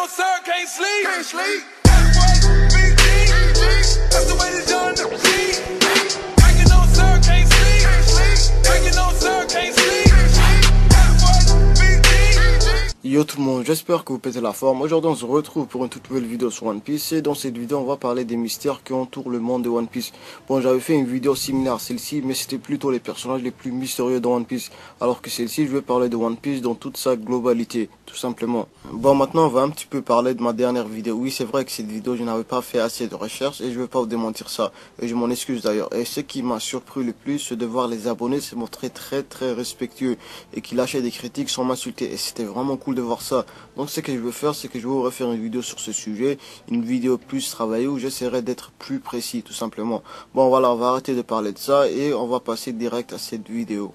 on, sir, can't sleep. Can't sleep. That's the way it's done. Hanging on, sir, can't sleep. Hanging on, sir, can't sleep. Yo tout le monde, j'espère que vous pétez la forme. Aujourd'hui on se retrouve pour une toute nouvelle vidéo sur One Piece. Et dans cette vidéo on va parler des mystères qui entourent le monde de One Piece. Bon, j'avais fait une vidéo similaire à celle-ci, mais c'était plutôt les personnages les plus mystérieux dans One Piece. Alors que celle-ci, je vais parler de One Piece dans toute sa globalité, tout simplement. Bon, maintenant on va un petit peu parler de ma dernière vidéo. Oui, c'est vrai que cette vidéo je n'avais pas fait assez de recherche et je vais pas vous démentir ça. Et je m'en excuse d'ailleurs. Et ce qui m'a surpris le plus, c'est de voir les abonnés se montrer très respectueux et qui lâchaient des critiques sans m'insulter. Et c'était vraiment cool de voir ça. Donc ce que je veux faire, c'est que je vais vous refaire une vidéo sur ce sujet, une vidéo plus travaillée où j'essaierai d'être plus précis tout simplement. Bon voilà, on va arrêter de parler de ça et on va passer direct à cette vidéo.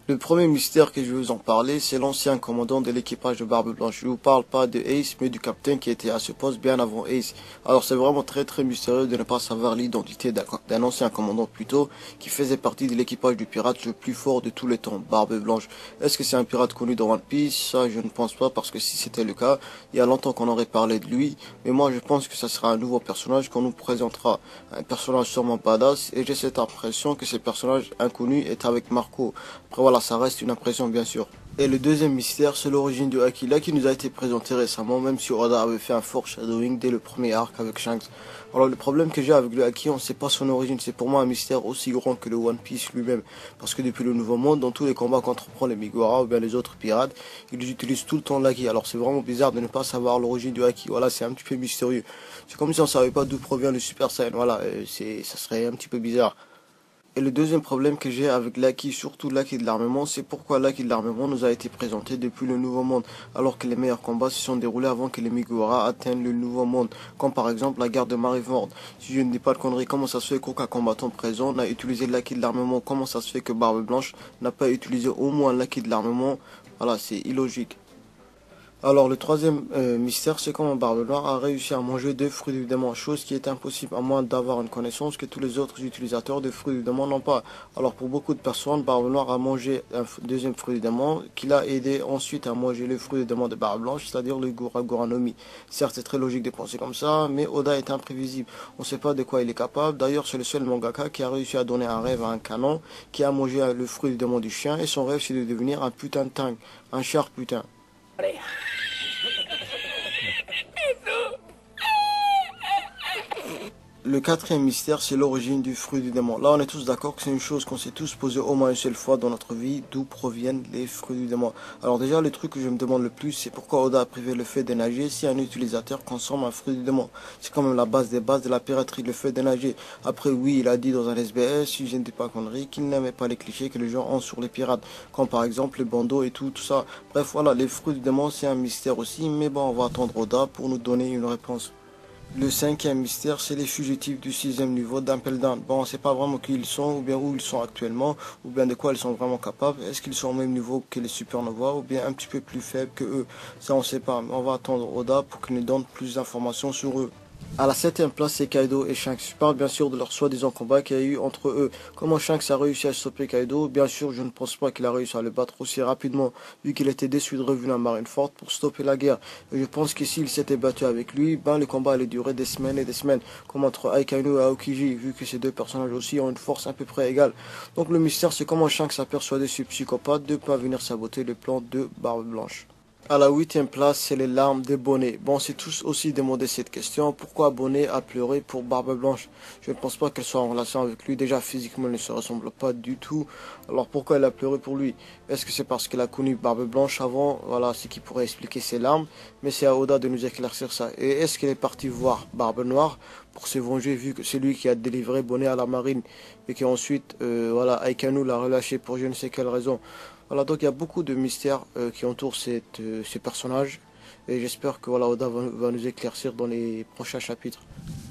Le premier mystère que je vais vous en parler, c'est l'ancien commandant de l'équipage de Barbe Blanche. Je ne vous parle pas de Ace, mais du capitaine qui était à ce poste bien avant Ace. Alors c'est vraiment très mystérieux de ne pas savoir l'identité d'un ancien commandant plutôt, qui faisait partie de l'équipage du pirate le plus fort de tous les temps, Barbe Blanche. Est-ce que c'est un pirate connu dans One Piece? Ça je ne pense pas, parce que si c'était le cas, il y a longtemps qu'on aurait parlé de lui. Mais moi je pense que ça sera un nouveau personnage qu'on nous présentera. Un personnage sûrement badass, et j'ai cette impression que ce personnage inconnu est avec Marco. Après voilà, ça reste une impression bien sûr. Et le deuxième mystère, c'est l'origine de Aquila qui nous a été présenté récemment, même si Oda avait fait un foreshadowing dès le premier arc avec Shanks. Alors le problème que j'ai avec le Haki, on ne sait pas son origine, c'est pour moi un mystère aussi grand que le One Piece lui-même. Parce que depuis le Nouveau Monde, dans tous les combats qu'entreprend les Migora ou bien les autres pirates, ils utilisent tout le temps l'Haki. Alors c'est vraiment bizarre de ne pas savoir l'origine du Haki. Voilà, c'est un petit peu mystérieux. C'est comme si on ne savait pas d'où provient le Super Saiyan. Voilà, ça serait un petit peu bizarre. Et le deuxième problème que j'ai avec l'Haki, surtout l'Haki de l'armement, c'est pourquoi l'Haki de l'armement nous a été présenté depuis le Nouveau Monde, alors que les meilleurs combats se sont déroulés avant que les Migora atteignent le Nouveau Monde, comme par exemple la guerre de Marineford. Si je ne dis pas de conneries, comment ça se fait qu'aucun combattant présent n'a utilisé l'Haki de l'armement? Comment ça se fait que Barbe Blanche n'a pas utilisé au moins l'Haki de l'armement? Voilà, c'est illogique. Alors le troisième mystère, c'est comment Barbe Noire a réussi à manger 2 fruits du démon, chose qui est impossible à moins d'avoir une connaissance que tous les autres utilisateurs de fruits du démon n'ont pas. Alors pour beaucoup de personnes, Barbe Noire a mangé un deuxième fruit du démon, qui l'a aidé ensuite à manger le fruit du démon de Barbe Blanche, c'est-à-dire le Gura Gura no Mi. Certes, c'est très logique de penser comme ça, mais Oda est imprévisible. On ne sait pas de quoi il est capable. D'ailleurs, c'est le seul mangaka qui a réussi à donner un rêve à un canon, qui a mangé le fruit du démon du chien, et son rêve c'est de devenir un putain de tang, un char putain. Le quatrième mystère, c'est l'origine du fruit du démon. Là, on est tous d'accord que c'est une chose qu'on s'est tous posé au moins une seule fois dans notre vie, d'où proviennent les fruits du démon. Alors déjà, le truc que je me demande le plus, c'est pourquoi Oda a privé le fait de nager si un utilisateur consomme un fruit du démon. C'est quand même la base des bases de la piraterie, le fait de nager. Après, oui, il a dit dans un SBS, si je ne dis pas connerie, qu'il n'aimait pas les clichés que les gens ont sur les pirates, comme par exemple les bandeaux et tout ça. Bref, voilà, les fruits du démon, c'est un mystère aussi, mais bon, on va attendre Oda pour nous donner une réponse. Le cinquième mystère, c'est les fugitifs du 6e niveau d'Impel Down. Bon, on ne sait pas vraiment qui ils sont, ou bien où ils sont actuellement, ou bien de quoi ils sont vraiment capables. Est-ce qu'ils sont au même niveau que les Supernova, ou bien un petit peu plus faibles que eux? Ça, on ne sait pas, mais on va attendre Oda pour qu'il nous donne plus d'informations sur eux. À la 7e place, c'est Kaido et Shanks. Je parle bien sûr de leur soi-disant combat qu'il y a eu entre eux. Comment Shanks a réussi à stopper Kaido? Bien sûr, je ne pense pas qu'il a réussi à le battre aussi rapidement, vu qu'il était déçu de revenir à Marineford pour stopper la guerre. Et je pense que s'il s'était battu avec lui, ben le combat allait durer des semaines et des semaines, comme entre Akainu et Aokiji, vu que ces deux personnages aussi ont une force à peu près égale. Donc le mystère, c'est comment Shanks a persuadé ce psychopathe de ne pas venir saboter le plan de Barbe Blanche. À la 8e place, c'est les larmes de Bonnet. Bon, c'est tous aussi demandé cette question. Pourquoi Bonnet a pleuré pour Barbe Blanche? Je ne pense pas qu'elle soit en relation avec lui. Déjà, physiquement, elle ne se ressemble pas du tout. Alors, pourquoi elle a pleuré pour lui? Est-ce que c'est parce qu'elle a connu Barbe Blanche avant? Voilà, ce qui pourrait expliquer ses larmes. Mais c'est à Oda de nous éclaircir ça. Et est-ce qu'elle est partie voir Barbe Noire pour se venger, vu que c'est lui qui a délivré Bonnet à la marine et qu'ensuite, voilà, Akainu l'a relâché pour je ne sais quelle raison? Voilà, donc il y a beaucoup de mystères qui entourent ces personnages. et j'espère que voilà, Oda va nous éclaircir dans les prochains chapitres.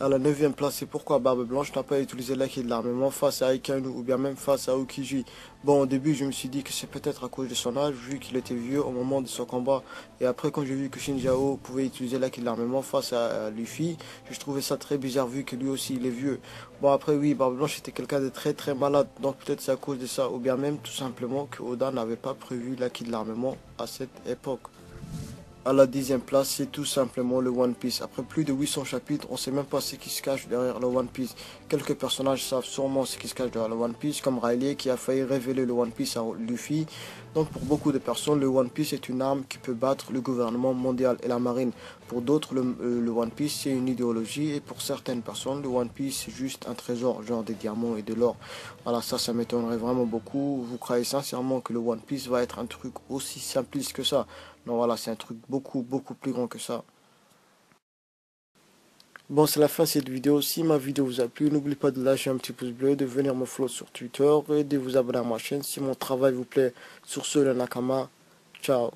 À la 9e place, c'est pourquoi Barbe Blanche n'a pas utilisé l'acquis de l'armement face à Akainu ou bien même face à Aokiji. Bon, au début, je me suis dit que c'est peut-être à cause de son âge, vu qu'il était vieux au moment de son combat. Et après, quand j'ai vu que Shinjao pouvait utiliser l'acquis de l'armement face à Luffy, je trouvais ça très bizarre vu que lui aussi il est vieux. Bon, après, oui, Barbe Blanche était quelqu'un de très très malade, donc peut-être c'est à cause de ça, ou bien même tout simplement que Oda n'avait pas prévu l'acquis de l'armement à cette époque. À la 10e place, c'est tout simplement le One Piece. Après plus de 800 chapitres, on sait même pas ce qui se cache derrière le One Piece. Quelques personnages savent sûrement ce qui se cache derrière le One Piece, comme Riley qui a failli révéler le One Piece à Luffy. Donc pour beaucoup de personnes, le One Piece est une arme qui peut battre le gouvernement mondial et la marine. Pour d'autres, le One Piece c'est une idéologie, et pour certaines personnes, le One Piece c'est juste un trésor, genre des diamants et de l'or. Voilà, ça m'étonnerait vraiment beaucoup. Vous croyez sincèrement que le One Piece va être un truc aussi simpliste que ça? Non, voilà, c'est un truc beaucoup plus grand que ça. Bon, c'est la fin de cette vidéo. Si ma vidéo vous a plu, n'oubliez pas de lâcher un petit pouce bleu, de venir me follow sur Twitter et de vous abonner à ma chaîne si mon travail vous plaît. Sur ce, le Nakama, ciao.